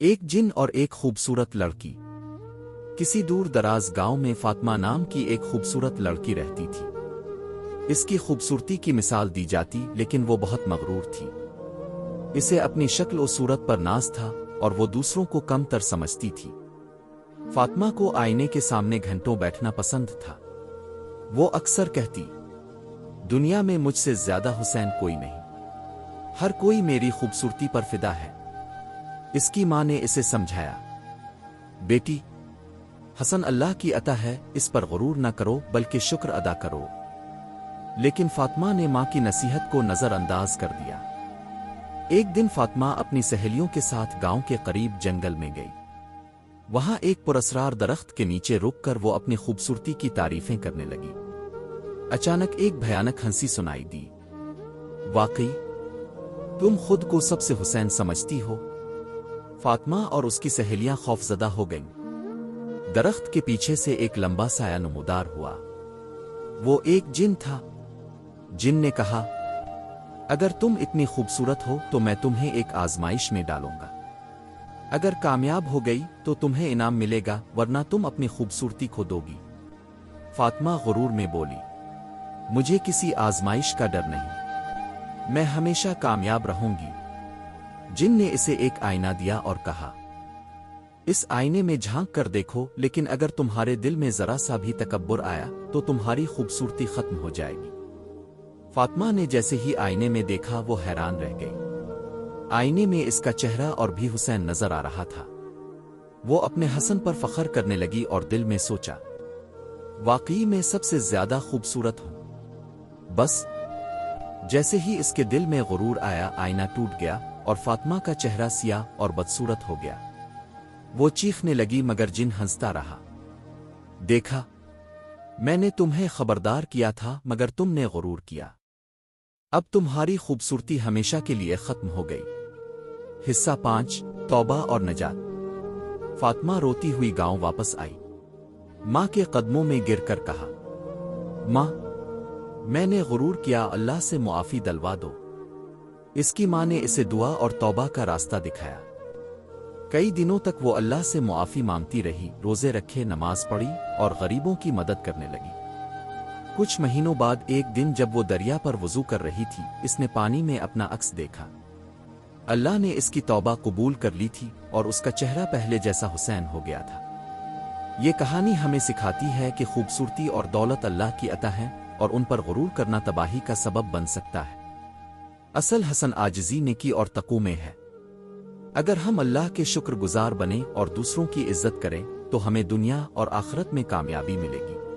ایک جن اور ایک خوبصورت لڑکی۔ کسی دور دراز گاؤں میں فاطمہ نام کی ایک خوبصورت لڑکی رہتی تھی۔ اس کی خوبصورتی کی مثال دی جاتی لیکن وہ بہت مغرور تھی۔ اسے اپنی شکل و صورت پر ناز تھا اور وہ دوسروں کو کم تر سمجھتی تھی۔ فاطمہ کو آئینے کے سامنے گھنٹوں بیٹھنا پسند تھا۔ وہ اکثر کہتی، دنیا میں مجھ سے زیادہ حسین کوئی نہیں، ہر کوئی میری خوبصورتی پر فدا ہے۔ اس کی ماں نے اسے سمجھایا، بیٹی، حسن اللہ کی عطا ہے، اس پر غرور نہ کرو بلکہ شکر ادا کرو۔ لیکن فاطمہ نے ماں کی نصیحت کو نظر انداز کر دیا۔ ایک دن فاطمہ اپنی سہیلیوں کے ساتھ گاؤں کے قریب جنگل میں گئی۔ وہاں ایک پراسرار درخت کے نیچے رک کر وہ اپنی خوبصورتی کی تعریفیں کرنے لگی۔ اچانک ایک بھیانک ہنسی سنائی دی۔ واقعی تم خود کو سب سے حسین سمجھتی ہو؟ فاطمہ اور اس کی سہیلیاں خوفزدہ ہو گئیں۔ درخت کے پیچھے سے ایک لمبا سایہ نمودار ہوا۔ وہ ایک جن تھا۔ جن نے کہا، اگر تم اتنی خوبصورت ہو تو میں تمہیں ایک آزمائش میں ڈالوں گا۔ اگر کامیاب ہو گئی تو تمہیں انعام ملے گا، ورنہ تم اپنی خوبصورتی کھو دو گی۔ فاطمہ غرور میں بولی، مجھے کسی آزمائش کا ڈر نہیں، میں ہمیشہ کامیاب رہوں گی۔ جن نے اسے ایک آئینہ دیا اور کہا، اس آئینے میں جھانک کر دیکھو، لیکن اگر تمہارے دل میں ذرا سا بھی تکبر آیا تو تمہاری خوبصورتی ختم ہو جائے گی۔ فاطمہ نے جیسے ہی آئینے میں دیکھا وہ حیران رہ گئی۔ آئینے میں اس کا چہرہ اور بھی حسین نظر آ رہا تھا۔ وہ اپنے حسن پر فخر کرنے لگی اور دل میں سوچا، واقعی میں سب سے زیادہ خوبصورت ہوں۔ بس جیسے ہی اس کے دل میں غرور آیا، آئینہ ٹوٹ گیا اور فاطمہ کا چہرہ سیاہ اور بدصورت ہو گیا۔ وہ چیخنے لگی مگر جن ہنستا رہا۔ دیکھا، میں نے تمہیں خبردار کیا تھا مگر تم نے غرور کیا۔ اب تمہاری خوبصورتی ہمیشہ کے لیے ختم ہو گئی۔ حصہ 5، توبہ اور نجات۔ فاطمہ روتی ہوئی گاؤں واپس آئی۔ ماں کے قدموں میں گر کر کہا، ماں، میں نے غرور کیا، اللہ سے معافی دلوا دو۔ اس کی ماں نے اسے دعا اور توبہ کا راستہ دکھایا۔ کئی دنوں تک وہ اللہ سے معافی مانگتی رہی، روزے رکھے، نماز پڑھی اور غریبوں کی مدد کرنے لگی۔ کچھ مہینوں بعد ایک دن جب وہ دریا پر وضو کر رہی تھی، اس نے پانی میں اپنا عکس دیکھا۔ اللہ نے اس کی توبہ قبول کر لی تھی اور اس کا چہرہ پہلے جیسا حسین ہو گیا تھا۔ یہ کہانی ہمیں سکھاتی ہے کہ خوبصورتی اور دولت اللہ کی عطا ہے اور ان پر غرور کرنا تباہی کا سبب بن سکتا ہے۔ اصل حسن عاجزی، نیکی اور تقوی میں ہے۔ اگر ہم اللہ کے شکر گزار بنیں اور دوسروں کی عزت کریں تو ہمیں دنیا اور آخرت میں کامیابی ملے گی۔